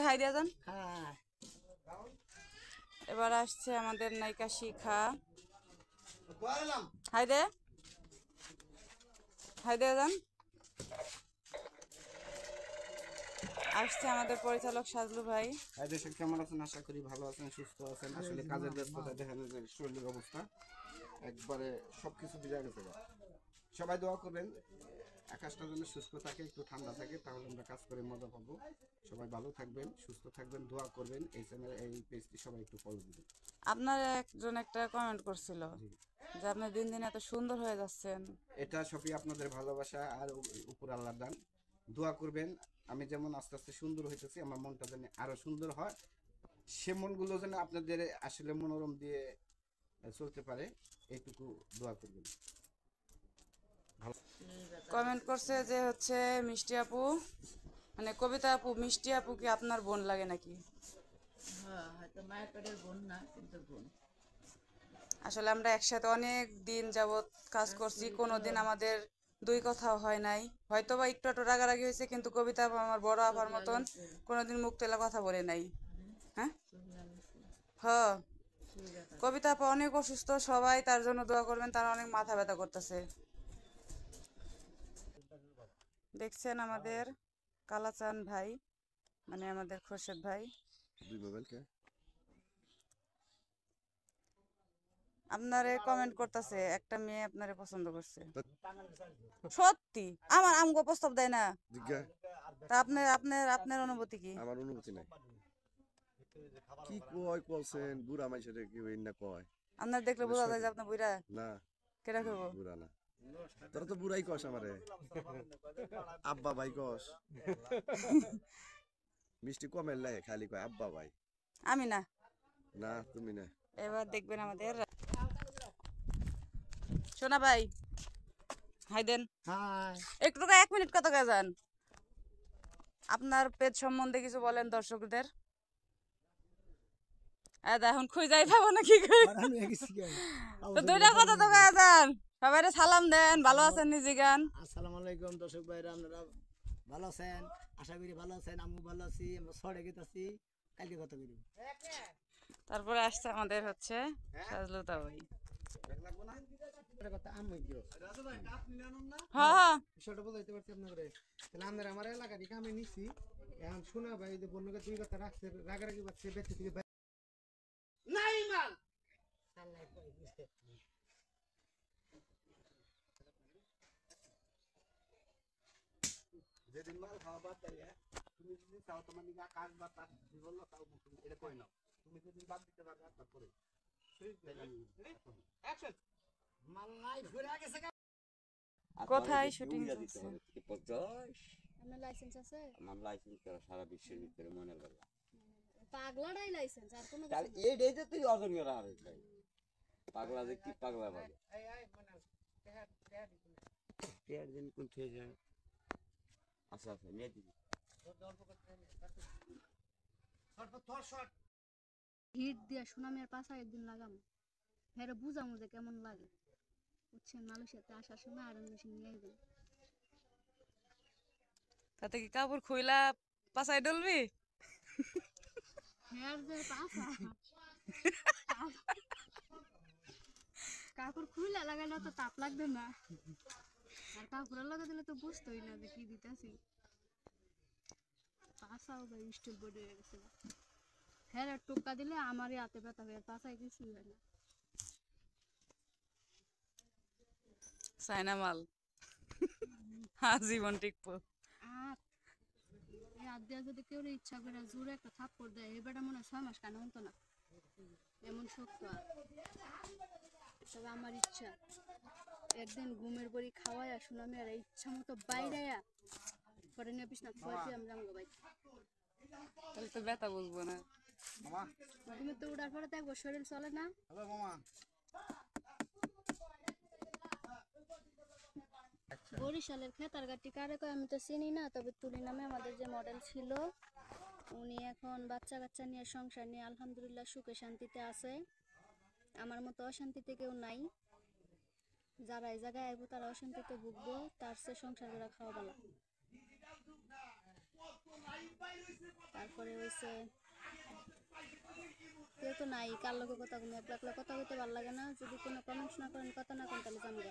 High দিয়া যান। এবার আসছে আমাদের নায়িকা শিখা। হাই দে, হাই দিয়া যান। আসছে আমাদের পরিচালক সাজলু ভাই। হাই দর্শক, কেমন আছেন? আশা করি ভালো আছেন, সুস্থ আছেন। আসলে কাজের ব্যস্ততায় দেখেন যে শরীরের অবস্থা একবারে সবকিছু বিজয় গেছে। সবাই দোয়া করবেন আকাশটা যেন সুস্থ থাকে, একটু ঠান্ডা থাকে, তাহলে আমরা কাজ করে মজা পাবো। সবাই ভালো থাকবেন, সুস্থ থাকবেন, দোয়া করবেন। এই চ্যানেল, এই পেজটি সবাই একটু ফলো দিবেন। আপনার একজন একটা কমেন্ট করছিল যে আপনি দিন দিন এত সুন্দর হয়ে যাচ্ছেন। এটা সবই আপনাদের ভালোবাসা আর উপর আল্লাহর দান। দোয়া করবেন আমি যেমন আস্তে আস্তে সুন্দর হইতেছি, আমার মনটা যেন আরো সুন্দর হয়, সে মনগুলো যেন আপনাদের আসলে মনোরম দিয়ে চলতে পারে, এইটুকু দোয়া করবেন। কমেন্ট করছে যে হচ্ছে মিষ্টি আপু, মানে কবিতা আপু, মিষ্টি আপু কি আপনার বোন লাগে নাকি? হ্যাঁ, হয়তো মায়ের পেটের বোন না, কিন্তু বোন। আসলে আমরা একসাথে অনেক দিন যাবৎ কাজ করছি, কোনোদিন আমাদের দুই কথাও হয় নাই। হয়তো বা একটু একটু রাগারাগি হয়েছে, কিন্তু কবিতা আপু আমার বড় আপার মতন কোনোদিন মুখ তেলা কথা বলে নাই। হ্যাঁ হ্যাঁ, কবিতা আপু অনেক অসুস্থ, সবাই তার জন্য দোয়া করবেন, তার অনেক মাথা ব্যথা করতেছে। দেখছেন আমাদের কালাচান ভাই, মানে আমাদের খোরশেদ ভাই, আপনারে কমেন্ট করতেছে, একটা মেয়ে আপনারে পছন্দ করছে। সত্যি আমার আমগো প্রস্তাব দেয় না? তা আপনার আপনার আপনার অনুভূতি কি? আমার অনুভূতি নাই। কি কয় কইছেন বুড়া মাইছেরে কি হই না কয়? আপনার দেখলে বোঝা যায় যে আপনি বুইড়া। না, কেডা কইব? বুড়া না। তোরা তো বুড়াই কস আমারে। আব্বা ভাই কস। মিষ্টি কমের লাই খালি কয় আব্বা ভাই। আমি না। না তুমি না। এবার দেখবেন আমাদের সোনা ভাই, হাই দেন। একটু 1 মিনিট কত যান, আপনার পেজ সম্বন্ধে কিছু বলেন দর্শকদের। এখন খুঁজাই পাবো না কি তো দুইটা কথা তো যান, সবাই সালাম দেন, ভালো আছেন নিজে গান। আসসালামু আলাইকুম দর্শক ভাইরা, আপনারা ভালো আছেন? আশা করি ভালো আছেন। আমি ভালো আছি, আমরা ছড়ে গেছি, কালকে কথা বলি। তারপরে আসছে আমাদের হচ্ছে সাজলুতা ভাই। হ্যাঁ বিষয়টা বুঝাইতে পারছি আপনাদের। তাহলে আপনারা আমার এলাকা থেকে আমি নিচ্ছি, এখন শোনা ভাই যে বন্যকে দুই কথা রাখছে, রাগারাগি পাচ্ছে বেঁচে থেকে নাই মাল। যেদিন মাল খাওয়া বাদ দেয়, তুমি যদি চাও তোমার নিজে কাজ বা তার বললো তাও এটা কই নাও। তুমি যেদিন বাদ দিতে পারবে তারপরে কোথায় শুটিং চলছে? আপনার লাইসেন্স আছে? আমার লাইসেন্স করা সারা বিশ্বের ভিতরে মনে লাগে। পাগলাটাই লাইসেন্স, আর কোনো তাহলে কিছু না। এই ডেতে তুই অর্জন করা আর ভাই পাগলা যে কি পাগলা ভাবে পেয়ার দিন কোন থেকে যায়। আচ্ছা আচ্ছা নিয়ে দিবি হিট দিয়া সুনামের পাশা একদিন লাগাম, ফের বুঝামো যে কেমন লাগে। বুঝছেন, মালয়েশিয়াতে আসার সময় আর মেশিন নিয়ে আইবেন। তাতে কি কাপড় খুইলা পাছায় ডলবি? হেয়ার যে পাশা কাপড় খুইলা লাগাইলে তো তাপ লাগবে না, আর কাপড় লাগা দিলে তো বুঝতোই না যে কি দিতেছি। পাশাও ভাই স্টিল বডি হয়ে গেছে। হ্যাঁ, টোকা দিলে আমারই হাতে ব্যথা হবে, পাশায় কিছুই হয় না। চায়না মাল জীবন টিকবো। আর এই হাত দিয়া যদি কেউ ইচ্ছা করে জোরে একটা থাপ্পড় দেয়, এবারটা মনে হয় 6 মাস কানে হতো না, এমন শক্ত। আর তবে আমার ইচ্ছা একদিন ঘুমের বড়ি খাওয়াইয়া সুনামি আর ইচ্ছা মতো বাইরাইয়া পরে নিয়ে বিছনা থুয়াইতে আমরা আমগো ভাই। তাহলে তো ব্যথা বুঝবো না। তুমি তো উড়ার পরে দেখবো শরীর চলে না। বরিশালের খেতারগাটি কারে কয় আমি তো চিনি না, তবে তুলি নামে আমাদের যে মডেল ছিল, উনি এখন বাচ্চা কাচ্চা নিয়ে সংসার নিয়ে আলহামদুলিল্লাহ সুখে শান্তিতে আছে। আমার মতো অশান্তিতে কেউ নাই, যারা এই জায়গায় আইবো তারা অশান্তিতে ভুগবো, তার চেয়ে সংসার করে খাওয়া ভালো। তারপরে ওই হয়েছে কেউ তো নাই কার লগে কথা কম একলা একলা কথা কইতে ভালো লাগে না যদি কোনো কমেন্টস না করেন কথা না করেন তাহলে জানবো